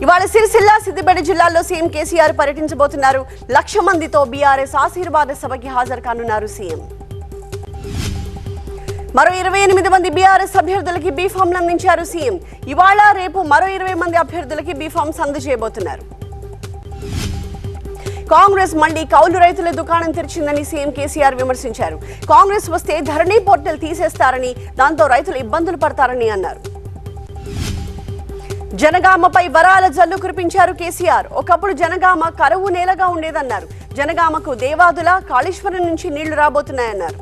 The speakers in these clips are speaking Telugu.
ఇవాళ సిరిసిల్ల సిద్దిపేట జిల్లాల్లో సీఎం కేసీఆర్ పర్యటించబోతున్నారు. 1,00,000 మందితో బీఆర్ఎస్ ఆశీర్వాద సభకి హాజరు కానున్నారు సీఎం. మరో 28 మంది బీఆర్ఎస్ అభ్యర్థులకి బీఫామ్లు అందించారు సీఎం. ఇవాళ రేపు మరో 20 మంది అభ్యర్థులకి బీఫామ్స్ అందజేయబోతున్నారు. కాంగ్రెస్ మళ్లీ కౌలు రైతుల దుకాణం తెరిచిందని సీఎం కేసీఆర్ విమర్శించారు. కాంగ్రెస్ వస్తే ధరణి పోర్టల్ తీసేస్తారని, దాంతో రైతులు ఇబ్బందులు పడతారని అన్నారు. జనగామపై వరాల జల్లు కురిపించారు కేసీఆర్. ఒకప్పుడు జనగామ కరువు నేలగా ఉండేదన్నారు. జనగామకు దేవాదుల, కాళేశ్వరం నుంచి నీళ్లు రాబోతున్నాయన్నారు.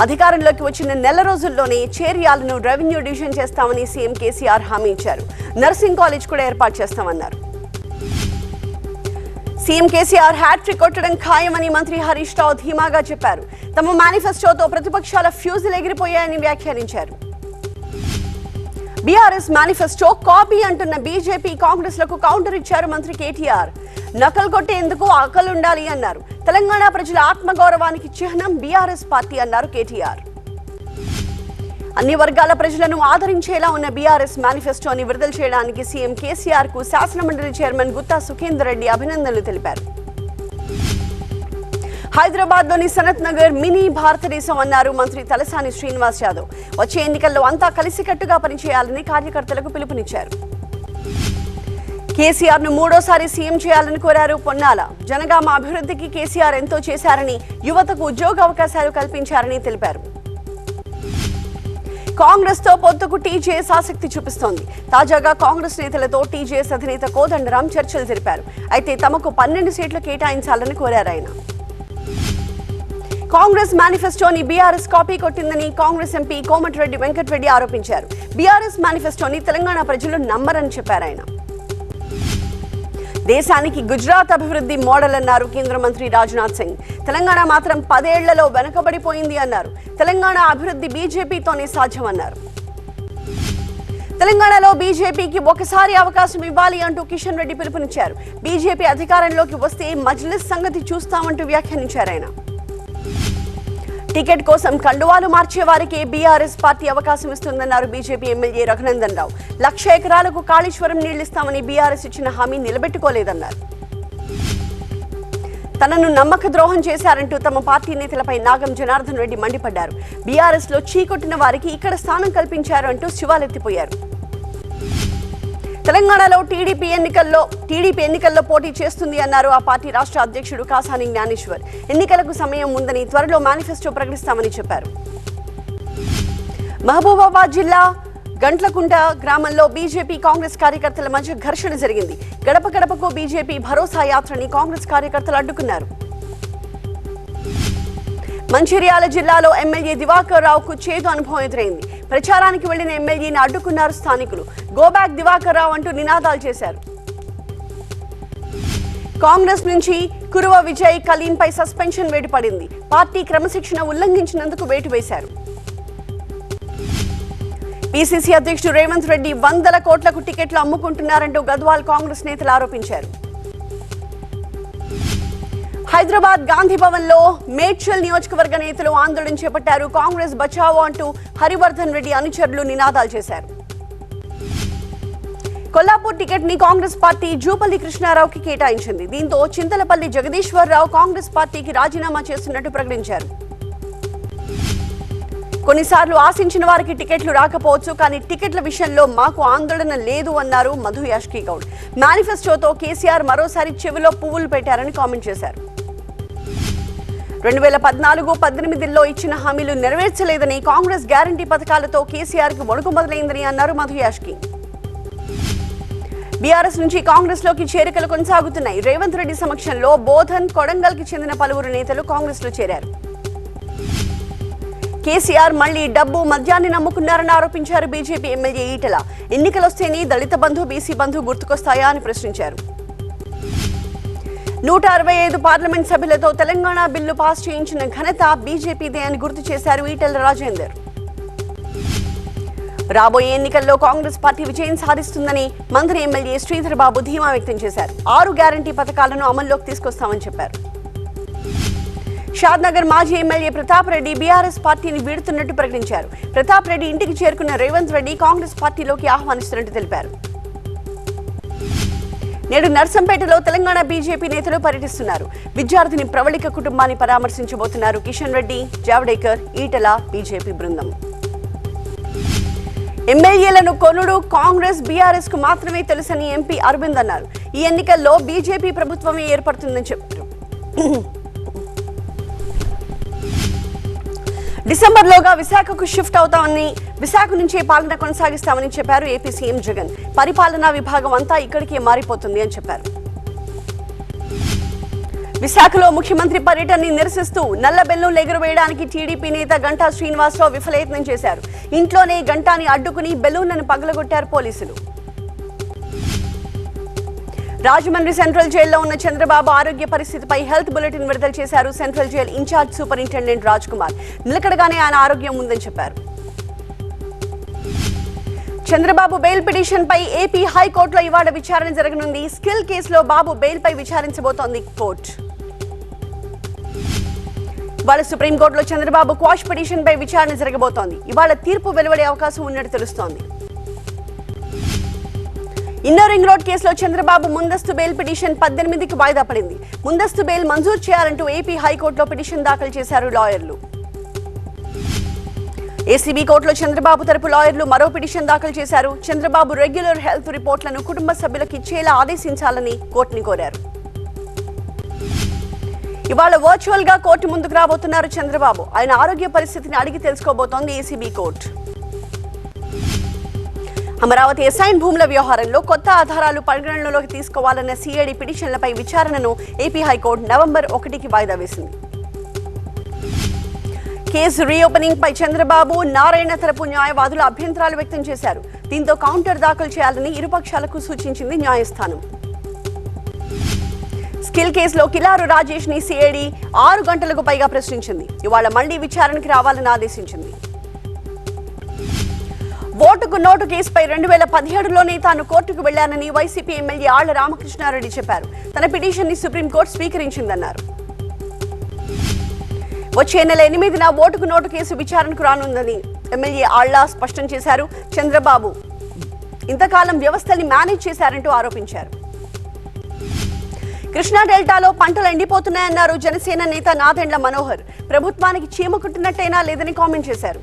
అధికారంలోకి వచ్చిన నెల రోజుల్లోనే చేర్యాలను రెవెన్యూ డివిజన్ చేస్తామని సీఎం కేసీఆర్ హామీ ఇచ్చారు. నర్సింగ్ కాలేజ్ కూడా ఏర్పాటు చేస్తామన్నారు. సీఎం కేసీఆర్ హ్యాట్రిక్ కొట్టడం ఖాయమని మంత్రి హరీష్ రావు ధీమాగా చెప్పారు. తమ మేనిఫెస్టోతో ప్రతిపక్షాల ఫ్యూజులు ఎగిరిపోయాయని వ్యాఖ్యానించారు. బీఆర్ఎస్ మేనిఫెస్టో కాపీ అంటున్న బీజేపీ, కాంగ్రెస్ లకు కౌంటర్ ఇచ్చారు మంత్రి కేటీఆర్. నకలు కొట్టేందుకు అకలుండాలి అన్నారు. తెలంగాణ ప్రజల ఆత్మగౌరవానికి చిహ్నం బీఆర్ఎస్ పార్టీ అన్నారు కేటీఆర్. అన్ని వర్గాల ప్రజలను ఆదరించేలా ఉన్న బీఆర్ఎస్ మేనిఫెస్టోని విడుదల చేయడానికి సీఎం కేసీఆర్ కు శాసనమండలి చైర్మన్ గుత్తా సుఖేందర్ రెడ్డి అభినందనలు తెలిపారు. హైదరాబాద్ లోని సనత్ నగర్ మినీ భారతదేశం అన్నారు మంత్రి తలసాని శ్రీనివాస్ యాదవ్. వచ్చే ఎన్నికల్లో అంతా కలిసికట్టుగా పనిచేయాలని కార్యకర్తలకు పిలుపునిచ్చారు. కేసీఆర్ ను మూడోసారి సీఎం చేయాలని కోరారు పొన్నాల. జనగామ అభివృద్ధికి కేసీఆర్ ఎంతో చేశారని, యువతకు ఉద్యోగ అవకాశాలు కల్పించారని తెలిపారు. కాంగ్రెస్ తో పొత్తుకు టీజేఎస్ ఆసక్తి చూపిస్తోంది. తాజాగా కాంగ్రెస్ నేతలతో టీజేఎస్ అధినేత కోదండరాం చర్చలు జరిపారు. అయితే తమకు 12 సీట్లు కేటాయించాలని కోరారు ఆయన. కాంగ్రెస్ మేనిఫెస్టోని బీఆర్ఎస్ కాపీ కొట్టిందని కాంగ్రెస్ ఎంపీ కోమటిరెడ్డి వెంకటరెడ్డి ఆరోపించారు. బీఆర్ఎస్ మేనిఫెస్టోని తెలంగాణ ప్రజలు నమ్మరని చెప్పారు ఆయన. దేశానికి గుజరాత్ అభివృద్ధి మోడల్ అన్నారు కేంద్ర మంత్రి రాజ్నాథ్ సింగ్. తెలంగాణ మాత్రం 10 ఏళ్లలో వెనుకబడిపోయింది అన్నారు. తెలంగాణ అభివృద్ధి బీజేపీతోనే సాధ్యమన్నారు. తెలంగాణలో బీజేపీకి ఒకసారి అవకాశం ఇవ్వాలి అంటూ కిషన్ రెడ్డి పిలుపునిచ్చారు. బీజేపీ అధికారంలోకి వస్తే మజ్లిస్ సంగతి చూస్తామంటూ వ్యాఖ్యానించారు ఆయన. టికెట్ కోసం కండువాలు మార్చే వారికే బీఆర్ఎస్ పార్టీ అవకాశం ఇస్తుందన్నారు బీజేపీ ఎమ్మెల్యే రఘునందన్ రావు. 1,00,000 ఎకరాలకు కాళేశ్వరం నీళ్లిస్తామని బీఆర్ఎస్ ఇచ్చిన హామీ నిలబెట్టుకోలేదన్నారు. తనను నమ్మక ద్రోహం చేశారంటూ తమ పార్టీ నేతలపై నాగం జనార్దన్ రెడ్డి మండిపడ్డారు. బీఆర్ఎస్ లో చీకొట్టిన వారికి ఇక్కడ స్థానం కల్పించారు అంటూ శివాలెత్తిపోయారు. తెలంగాణలో టీడీపీ ఎన్నికల్లో పోటీ చేస్తుంది అన్నారు ఆ పార్టీ రాష్ట్ర అధ్యక్షుడు కాసాని జ్ఞానేశ్వర్. ఎన్నికలకు సమయం ఉందని, త్వరలో మేనిఫెస్టో ప్రకటిస్తామని చెప్పారు. మహబూబాబాద్ జిల్లా గంట్లకుంట గ్రామంలో బీజేపీ, కాంగ్రెస్ కార్యకర్తల మధ్య ఘర్షణ జరిగింది. గడప గడపకు బీజేపీ భరోసా యాత్రని కాంగ్రెస్ కార్యకర్తలు అడ్డుకున్నారు. మంచిర్యాల జిల్లాలో ఎమ్మెల్యే దివాకర్ రావుకు చేదు అనుభవం ఎదురైంది. ప్రచారానికి వెళ్లిన ఎమ్మెల్యేని అడ్డుకున్నారు స్థానికులు. గోబ్యాక్ దివాకర్ రావు అంటూ నినాదాలు చేశారు. కాంగ్రెస్ నుంచి కురువ విజయ్ కలీంపై సస్పెన్షన్ వేటు పడింది. పార్టీ క్రమశిక్షణ ఉల్లంఘించినందుకు వేటు వేశారు. పీసీసీ అధ్యక్షుడు రేవంత్ రెడ్డి 100 కోట్లకు టికెట్లు అమ్ముకుంటున్నారంటూ గద్వాల్ కాంగ్రెస్ నేతలు ఆరోపించారు. హైదరాబాద్ గాంధీ భవన్ లో మేడ్చల్ నియోజకవర్గ నేతలు ఆందోళన చేపట్టారు. కాంగ్రెస్ బచావో అంటూ హరివర్ధన్ రెడ్డి అనుచరులు నినాదాలు చేశారు. కొల్లాపూర్ టికెట్ ని కాంగ్రెస్ పార్టీ జూపల్లి కృష్ణారావుకి కేటాయించింది. దీంతో చింతలపల్లి జగదీశ్వర్ రావు కాంగ్రెస్ పార్టీకి రాజీనామా చేస్తున్నట్టు ప్రకటించారు. కొన్నిసార్లు ఆశించిన వారికి టికెట్లు రాకపోవచ్చు, కానీ టికెట్ల విషయంలో మాకు ఆందోళన లేదు అన్నారు మధు యాష్కి గౌడ్. మేనిఫెస్టోతో కేసీఆర్ మరోసారి చెవిలో పువ్వులు పెట్టారని కామెంట్ చేశారు. 2014-18లో ఇచ్చిన హామీలు నెరవేర్చలేదని, కాంగ్రెస్ గ్యారంటీ పథకాలతో కేసీఆర్ కు వణుకు మొదలైందని అన్నారు మధు యాష్కి. బీఆర్ఎస్ నుంచి కాంగ్రెస్ లోకి చేరికలు కొనసాగుతున్నాయి. రేవంత్ రెడ్డి సమక్షంలో బోధన్, కొడంగల్ కి చెందిన పలువురు నేతలు కాంగ్రెస్ లో చేరారు. కేసీఆర్ మళ్లీ డబ్బు, మద్యాన్ని నమ్ముకున్నారని ఆరోపించారు బీజేపీ ఎమ్మెల్యే ఈటెల. ఎన్నికలొస్తేనే దళిత బంధు, బీసీ బంధు గుర్తుకొస్తాయా అని ప్రశ్నించారు. 165 పార్లమెంట్ సభ్యులతో తెలంగాణ బిల్లు పాస్ చేయించిన ఘనత బీజేపీదే అని గుర్తు చేశారు ఈటెల రాజేందర్. రాబోయే ఎన్నికల్లో కాంగ్రెస్ పార్టీ విజయం సాధిస్తుందని మంత్రి ఎమ్మెల్యే శ్రీధర్ బాబు ధీమా వ్యక్తం చేశారు. 6 గ్యారంటీ పథకాలను అమల్లోకి తీసుకొస్తామని చెప్పారు. షాద్నగర్ మాజీ ఎమ్మెల్యే ప్రతాప్ రెడ్డి బీఆర్ఎస్ పార్టీని వీడుతున్నట్టు ప్రకటించారు. ప్రతాప్ రెడ్డి ఇంటికి చేరుకున్న రేవంత్ రెడ్డి కాంగ్రెస్ పార్టీలోకి ఆహ్వానిస్తున్నట్టు తెలిపారు. నేడు నర్సంపేటలో తెలంగాణ బీజేపీ నేతలు పర్యటిస్తున్నారు. విద్యార్థిని ప్రవళిక కుటుంబాన్ని పరామర్శించబోతున్నారు కిషన్ రెడ్డి, జావడేకర్, ఈటల బీజేపీ బృందం. ఎమ్మెల్యేలను కొనుడు కాంగ్రెస్ బీఆర్ఎస్ కు మాత్రమే తెలుసని ఎంపీ అరవింద్ అన్నారు. ఈ ఎన్నికల్లో బీజేపీ ప్రభుత్వమే ఏర్పడుతుందని చెప్పారు. డిసెంబర్లోగా విశాఖకు షిఫ్ట్ అవుతామని, విశాఖ నుంచే పాలన కొనసాగిస్తామని చెప్పారు ఏపీ సీఎం జగన్. పరిపాలనా విభాగం అంతా ఇక్కడికే మారిపోతుంది అని చెప్పారు. విశాఖలో ముఖ్యమంత్రి పర్యటనని నిరసిస్తూ నల్ల బెలూన్లు ఎగురవేయడానికి టీడీపీ నేత గంటా శ్రీనివాసరావు విఫలయత్నం చేశారు. ఇంట్లోనే గంటాని అడ్డుకుని బెలూన్లను పగలగొట్టారు పోలీసులు. రాజమండ్రి సెంట్రల్ జైల్లో ఉన్న చంద్రబాబు ఆరోగ్య పరిస్థితిపై హెల్త్ బులెటిన్ విడుదల చేశారు central jail incharge superintendent Raj Kumar. నిలకడగానే ఆయన ఆరోగ్యం ఉందని చెప్పారు. చంద్రబాబు బెయిల్ పిటిషన్ పై ఏపీ హైకోర్టులో ఇవాళ విచారణ జరగనుంది. స్కిల్ కేసులో బాబు బెయిల్ పై విచారించబోతోంది కోర్టు. ఇవాళ సుప్రీంకోర్టులో చంద్రబాబు క్వాష్ పిటిషన్ పై విచారణ జరగబోతోంది. ఇవాళ తీర్పు వెలువడే అవకాశం ఉన్నట్టు తెలుస్తోంది. ఇన్నర్ రింగ్ రోడ్ కేసులో చంద్రబాబు ముందస్తు బెయిల్ పిటిషన్ 18కి వాయిదా పడింది. ముందస్తు బెయిల్ మంజూరు చేయాలంటూ ఏపీ హైకోర్టులో పిటిషన్ దాఖలు చేశారు లాయర్లు. ఏసీబీ కోర్టులో చంద్రబాబు తరపు లాయర్లు మరో పిటిషన్ దాఖలు చేశారు. చంద్రబాబు రెగ్యులర్ హెల్త్ రిపోర్ట్లను కుటుంబ సభ్యులకు ఇచ్చేలా ఆదేశించాలని కోర్టుని కోరారు. ఇవాళ వర్చువల్ గా కోర్టు ముందుకు రాబోతున్నారు చంద్రబాబు. ఆయన ఆరోగ్య పరిస్థితిని అడిగి తెలుసుకోబోతోంది ఏసీబీ కోర్టు. అమరావతి ఎసైన్ భూముల వ్యవహారంలో కొత్త ఆధారాలు పరిగణనలోకి తీసుకోవాలన్న సిఐడి పిటిషన్లపై విచారణను ఏపీ హైకోర్టు నవంబర్ 1కి వాయిదా వేసింది. కేసు రీఓపెనింగ్ పై చంద్రబాబు, నారాయణ తరపు న్యాయవాదులు అభ్యంతరాలు వ్యక్తం చేశారు. దీంతో కౌంటర్ దాఖలు చేయాలని ఇరుపక్షాలకు సూచించింది న్యాయస్థానం. స్కిల్ కేసులో కిలారు రాజేష్ ని సిఐడి 6 గంటలకు పైగా ప్రశ్నించింది. ఇవాళ మళ్లీ విచారణకి రావాలని ఆదేశించింది. ఓటుకు నోటు కేసుపై 2017లోనే తాను కోర్టుకు వెళ్లానని వైసీపీ ఎమ్మెల్యే ఆళ్ల రామకృష్ణారెడ్డి చెప్పారు. తన పిటిషన్ ని సుప్రీంకోర్టు స్వీకరించిందన్నారు. వచ్చే నెల 8న ఓటుకు నోటు కేసు విచారణకు రానుందని ఎమ్మెల్యే ఆళ్ల స్పష్టం చేశారు. చంద్రబాబు ఇంతకాలం వ్యవస్థల్ని మేనేజ్ చేశారంటూ ఆరోపించారు. కృష్ణా డెల్టాలో పంటలు ఎండిపోతున్నాయన్నారు జనసేన నేత నాదెండ్ల మనోహర్. ప్రభుత్వానికి చీమ కుట్టినట్టేనా లేదని కామెంట్ చేశారు.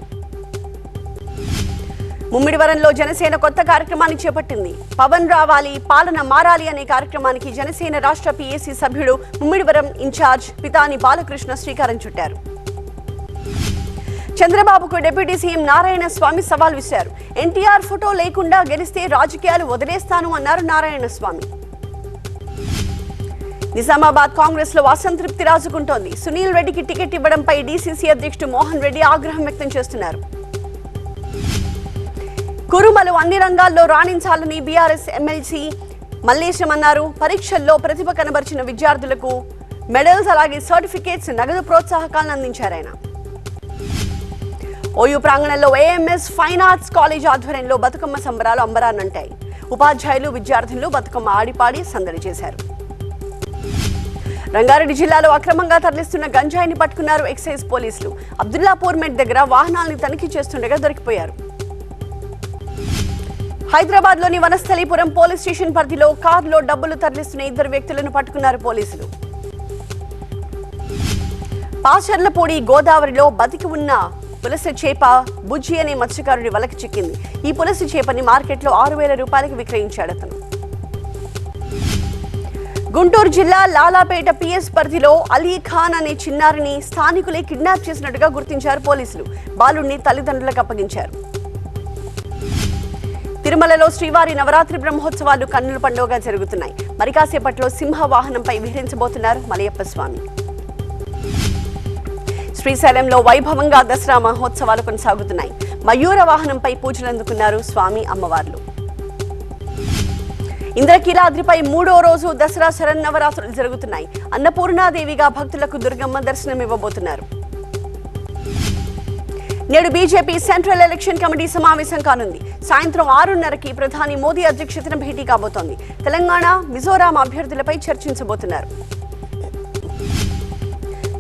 ముమ్మిడివరంలో జనసేన కొత్త కార్యక్రమాన్ని చేపట్టింది. పవన్ రావాలి, పాలన మారాలి అనే కార్యక్రమానికి జనసేన రాష్ట్ర పీఏసీ సభ్యుడు, ముమ్మిడివరం ఇన్ఛార్జ్ పితాని బాలకృష్ణ శ్రీకారం చుట్టారు. చంద్రబాబుకు డిప్యూటీ సీఎం నారాయణ స్వామి సవాల్ విసిరారు. ఎన్టీఆర్ ఫోటో లేకుండా గెలిస్తే రాజకీయాలు వదిలేస్తాను అన్నారు నారాయణ స్వామి. నిజామాబాద్ కాంగ్రెస్ లో అసంతృప్తి రాజుకుంటోంది. సునీల్ రెడ్డికి టికెట్ ఇవ్వడంపై డీసీసీ అధ్యక్షుడు మోహన్ రెడ్డి ఆగ్రహం వ్యక్తం చేస్తున్నారు. కురుమలు అన్ని రంగాల్లో రాణించాలని బీఆర్ఎస్ ఎమ్మెల్సీ మల్లేశం అన్నారు. పరీక్షల్లో ప్రతిభ కనబరిచిన విద్యార్థులకు మెడల్స్, అలాగే సర్టిఫికేట్స్, నగదు ప్రోత్సాహకాలను అందించారు ఆయన. ఓయూ ప్రాంగణంలో ఏఎంఎస్ ఫైన్ ఆర్ట్స్ కాలేజ్ ఆధ్వర్యంలో బతుకమ్మ సంబరాలు అంబరాన్నంటాయి. ఉపాధ్యాయులు, విద్యార్థులు బతుకమ్మ ఆడిపాడి సందడి చేశారు. రంగారెడ్డి జిల్లాలో అక్రమంగా తరలిస్తున్న గంజాయిని పట్టుకున్నారు ఎక్సైజ్ పోలీసులు. అబ్దుల్లాపూర్ మెట్ దగ్గర వాహనాలను తనిఖీ చేస్తుండగా దొరికిపోయారు. హైదరాబాద్ లోని వనస్థలీపురం పోలీస్ స్టేషన్ పరిధిలో కారులో డబ్బులు తరలిస్తున్న 2 వ్యక్తులను పట్టుకున్నారు పోలీసులు. పాచర్లపూడి గోదావరిలో బతికి ఉన్న పులస చేప బుజ్జి అనే మత్స్యకారుడి వలకు చిక్కింది. ఈ పులస చేపని మార్కెట్లో 6,000 రూపాయలకు విక్రయించాడు అతను. గుంటూరు జిల్లా లాలాపేట పిఎస్ పరిధిలో అలీ ఖాన్ అనే చిన్నారిని స్థానికులే కిడ్నాప్ చేసినట్టుగా గుర్తించారు పోలీసులు. బాలుడిని తల్లిదండ్రులకు అప్పగించారు. తిరుమలలో శ్రీవారి నవరాత్రి బ్రహ్మోత్సవాలు కన్నుల పండుగగా జరుగుతున్నాయి. మరి కాసేపట్లో సింహ వాహనంపై విహరించబోతున్నారు మలయప్ప స్వామి. శ్రీశైలంలో వైభవంగా దసరా మహోత్సవాలు కొనసాగుతున్నాయి. మయూర వాహనంపై పూజలు అందుకున్నారు స్వామి అమ్మవార్లు. ఇంద్రకీలాద్రిపై 3వ రోజు దసరా శరన్నవరాత్రులు జరుగుతున్నాయి. అన్నపూర్ణాదేవిగా భక్తులకు దుర్గమ్మ దర్శనమివ్వబోతున్నారు. నేడు బీజేపీ సెంట్రల్ ఎలక్షన్ కమిటీ సమావేశం కానుంది. సాయంత్రం 6:30కి ప్రధాని మోదీ అధ్యక్షతన భేటీ కాబోతోంది. తెలంగాణ, మిజోరాం అభ్యర్థులపై చర్చించబోతున్నారు.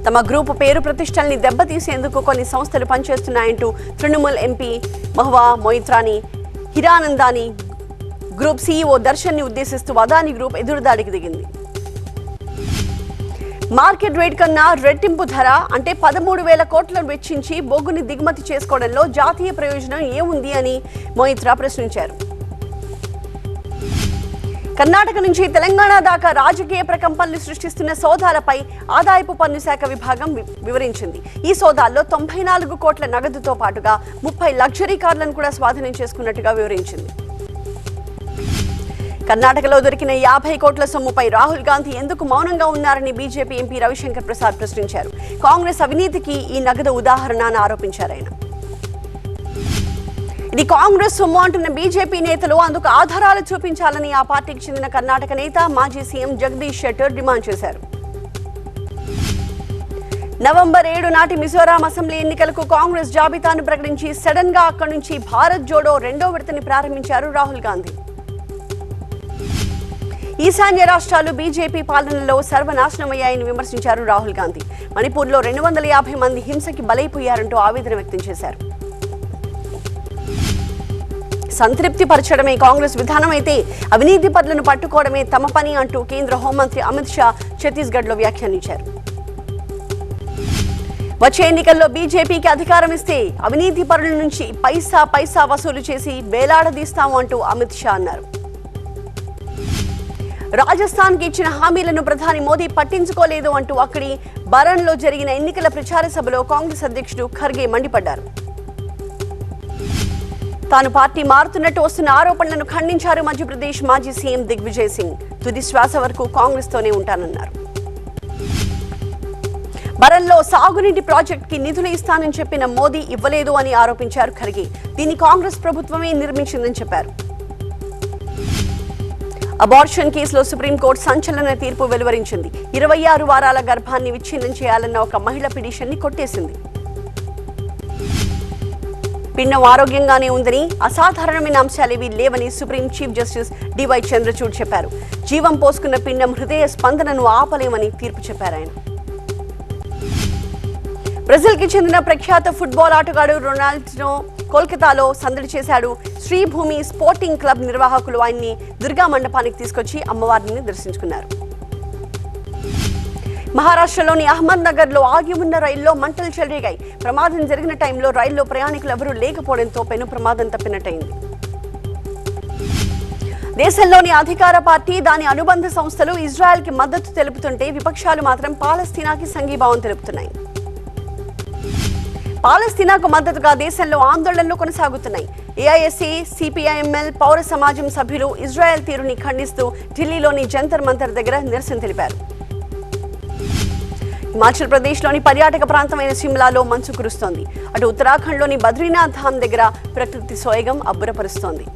తమ గ్రూపు పేరు ప్రతిష్టల్ని దెబ్బతీసేందుకు కొన్ని సంస్థలు పనిచేస్తున్నాయంటూ తృణమూల్ ఎంపీ మహువా మొయిత్రాని, హిరానందాని గ్రూప్ సీఈఓ దర్శన్ ని ఉద్దేశిస్తూ అదాని గ్రూప్ ఎదురుదాడికి దిగింది. మార్కెట్ రేట్ కన్నా రెట్టింపు ధర అంటే 13,000 కోట్లను వెచ్చించి బొగ్గుని దిగుమతి చేసుకోవడంలో జాతీయ ప్రయోజనం ఏముంది అని మొయిత్రా ప్రశ్నించారు. కర్ణాటక నుంచి తెలంగాణ దాకా రాజకీయ ప్రకంపనలు సృష్టిస్తున్న సోదాలపై ఆదాయపు పన్ను శాఖ విభాగం వివరించింది. ఈ సోదాల్లో 94 కోట్ల నగదుతో పాటుగా 30 లగ్జరీ కార్లను కూడా స్వాధీనం చేసుకున్నట్టుగా వివరించింది. కర్ణాటకలో దొరికిన 50 కోట్ల సొమ్ముపై రాహుల్ గాంధీ ఎందుకు మౌనంగా ఉన్నారని బీజేపీ ఎంపీ రవిశంకర్ ప్రసాద్ ప్రశ్నించారు. కాంగ్రెస్ అవినీతికి ఈ నగదు ఉదాహరణ అని ఆరోపించారు ఆయన. ఇది కాంగ్రెస్ సొమ్ము అంటున్న బీజేపీ నేతలు అందుకు ఆధారాలు చూపించాలని ఆ పార్టీకి చెందిన కర్ణాటక నేత మాజీ సీఎం జగదీష్ షెట్టర్ డిమాండ్ చేశారు. నవంబర్ 7 నాటి మిజోరాం అసెంబ్లీ ఎన్నికలకు కాంగ్రెస్ జాబితాను ప్రకటించి సడన్ గా అక్కడి నుంచి భారత్ జోడో 2వ విడతని ప్రారంభించారు రాహుల్ గాంధీ. ఈశాన్య రాష్ట్రాలు బీజేపీ పాలనలో సర్వనాశనమయ్యాయని విమర్శించారు రాహుల్ గాంధీ. మణిపూర్లో 250 మంది హింసకి బలైపోయారంటూ ఆవేదన వ్యక్తం చేశారు. సంతృప్తి పరచడమే కాంగ్రెస్ విధానం అయితే అవినీతి పరులను పట్టుకోవడమే తమ పని అంటూ కేంద్ర హోంమంత్రి అమిత్ షా ఛత్తీస్గఢ్ లో వ్యాఖ్యానించారు. వచ్చే ఎన్నికల్లో బీజేపీకి అధికారం ఇస్తే అవినీతి పరుల నుంచి పైసా వసూలు చేసి వేలాడదీస్తాము అంటూ అమిత్ షా అన్నారు. రాజస్థాన్ కి ఇచ్చిన హామీలను ప్రధాని మోదీ పట్టించుకోలేదు అంటూ అక్కడి బరన్లో జరిగిన ఎన్నికల ప్రచార సభలో కాంగ్రెస్ అధ్యక్షుడు ఖర్గే మండిపడ్డారు. తాను పార్టీ మారుతున్నట్టు వస్తున్న ఆరోపణలను ఖండించారు మధ్యప్రదేశ్ మాజీ సీఎం దిగ్విజయ్ సింగ్. తుది శ్వాస వరకు కాంగ్రెస్ తోనే ఉంటానన్నారు. బరన్లో సాగునీటి ప్రాజెక్ట్ కి నిధులు ఇస్తానని చెప్పిన మోదీ ఇవ్వలేదు అని ఆరోపించారు ఖర్గే. దీన్ని కాంగ్రెస్ ప్రభుత్వమే నిర్మించిందని చెప్పారు. అబార్షన్ కేసులో సుప్రీంకోర్టు సంచలన తీర్పు వెలువరించింది. 26 వారాల గర్భాన్ని విచ్ఛిన్నం చేయాలన్న ఒక మహిళ పిటిషన్ ని కొట్టేసింది. పిండం ఆరోగ్యంగానే ఉందని, అసాధారణమైన అంశాలేవీ లేవని supreme chief justice DY Chandrachud చెప్పారు. జీవం పోసుకున్న పిండం హృదయ స్పందనను ఆపలేమని తీర్పు చెప్పారు ఆయన. బ్రెజిల్ కి చెందిన ప్రఖ్యాత ఫుట్బాల్ ఆటగాడు రొనాల్డో కోల్కతాలో సందడి చేశాడు. శ్రీభూమి స్పోర్టింగ్ క్లబ్ నిర్వాహకులు ఆయన్ని దుర్గా మండపానికి తీసుకొచ్చి అమ్మవారిని దర్శించుకున్నారు. మహారాష్ట్రలోని అహ్మద్ నగర్ లో ఆగి ఉన్న రైల్లో మంటలు చెలరేగాయి. ప్రమాదం జరిగిన టైంలో రైల్లో ప్రయాణికులు ఎవరూ లేకపోవడంతో పెను ప్రమాదం తప్పినట్టయింది. దేశంలోని అధికార పార్టీ, దాని అనుబంధ సంస్థలు ఇజ్రాయెల్ కి మద్దతు తెలుపుతుంటే విపక్షాలు మాత్రం పాలస్తీనాకి సంఘీభావం తెలుపుతున్నాయి. పాలస్తీనాకు మద్దతుగా దేశంలో ఆందోళనలు కొనసాగుతున్నాయి. ఏఐఎస్సీ, సిపిఐఎంఎల్, పౌర సమాజం సభ్యులు ఇజ్రాయెల్ తీరుని ఖండిస్తూ ఢిల్లీలోని జంతర్ మంతర్ దగ్గర నిరసన తెలిపారు. హిమాచల్ ప్రదేశ్లోని పర్యాటక ప్రాంతమైన సిమ్లాలో మంచు కురుస్తోంది. అటు ఉత్తరాఖండ్లోని బద్రీనాథ్ ధామ్ దగ్గర ప్రకృతి సోయగం అబ్బురపరుస్తోంది.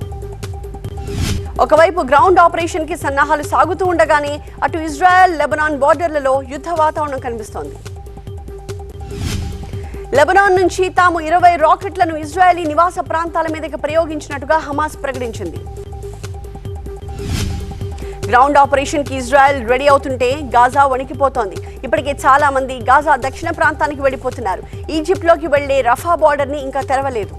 ఒకవైపు గ్రౌండ్ ఆపరేషన్ కి సన్నాహాలు సాగుతూ ఉండగానే అటు ఇజ్రాయెల్ లెబనాన్ బోర్డర్లలో యుద్ధ వాతావరణం కనిపిస్తోంది. లెబనాన్ నుంచి తాము 20 రాకెట్లను ఇజ్రాయెలీ నివాస ప్రాంతాల మీదకి ప్రయోగించినట్టుగా హమాస్ ప్రకటించింది. గ్రౌండ్ ఆపరేషన్ కి ఇజ్రాయెల్ రెడీ అవుతుంటే గాజా వణికిపోతోంది. ఇప్పటికే చాలా మంది గాజా దక్షిణ ప్రాంతానికి వెళ్లిపోతున్నారు. ఈజిప్ట్ లోకి వెళ్లే రఫా బోర్డర్ ని ఇంకా తెరవలేదు.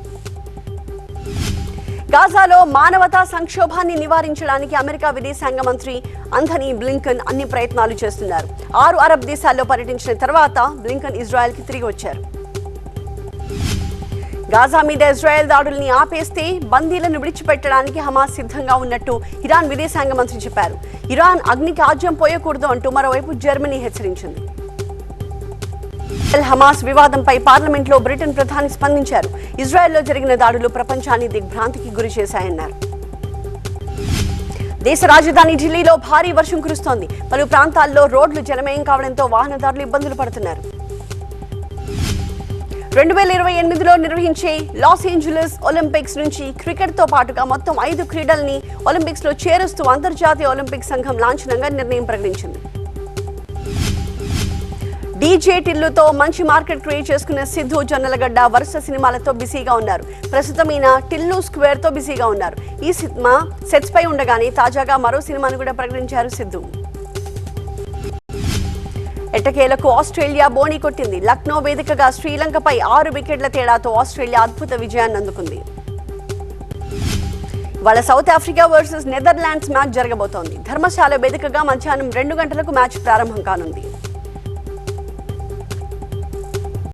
గాజాలో మానవతా సంక్షోభాన్ని నివారించడానికి అమెరికా విదేశాంగ మంత్రి అంథనీ బ్లింకన్ అన్ని ప్రయత్నాలు చేస్తున్నారు. 6 అరబ్ దేశాల్లో పర్యటించిన తర్వాత బ్లింకన్ ఇజ్రాయెల్ కి తిరిగి వచ్చారు. గాజా మీద ఇజ్రాయెల్ దాడుల్ని ఆపేస్తే బందీలను విడిచిపెట్టడానికి హమాస్ సిద్ధంగా ఉన్నట్టు ఇరాన్ విదేశాంగ మంత్రి చెప్పారు. ఇరాన్ అగ్నికి ఆజ్యం పోయకూడదు అంటూ మరోవైపు జర్మనీ హెచ్చరించింది. హమాస్ వివాదంపై పార్లమెంట్లో బ్రిటన్ ప్రధాని స్పందించారు. ఇజ్రాయెల్లో జరిగిన దాడులు ప్రపంచాన్ని దిగ్భ్రాంతికి గురి చేశాయన్నారు. దేశ రాజధాని ఢిల్లీలో భారీ వర్షం కురుస్తోంది. పలు ప్రాంతాల్లో రోడ్లు జలమయం కావడంతో వాహనదారులు ఇబ్బందులు పడుతున్నారు. 2028లో నిర్వహించే లాస్ ఏంజలస్ ఒలింపిక్స్ నుంచి క్రికెట్ తో పాటుగా మొత్తం 5 క్రీడల్ని ఒలింపిక్స్ లో చేరుస్తూ అంతర్జాతీయ ఒలింపిక్ సంఘం లాంఛనంగా నిర్ణయం ప్రకటించింది. డీజే టిల్లుతో మంచి మార్కెట్ క్రియేట్ చేసుకున్న సిద్ధు జొన్నలగడ్డ వరుస సినిమాలతో బిజీగా ఉన్నారు. ప్రస్తుతం ఈయన టిల్లు స్క్వేర్ తో బిజీగా ఉన్నారు. ఈ సినిమా సెట్స్ పై ఉండగానే తాజాగా మరో సినిమాను కూడా ప్రకటించారు సిద్ధు. ఎట్టకేలకు ఆస్ట్రేలియా బోణి కొట్టింది. లక్నో వేదికగా శ్రీలంకపై 6 వికెట్ల తేడాతో ఆస్ట్రేలియా అద్భుత విజయాన్ని అందుకుంది. వాళ్ళ south Africa versus Netherlands match జరగబోతోంది. ధర్మశాల వేదికగా మధ్యాహ్నం 2 గంటలకు మ్యాచ్ ప్రారంభం కానుంది.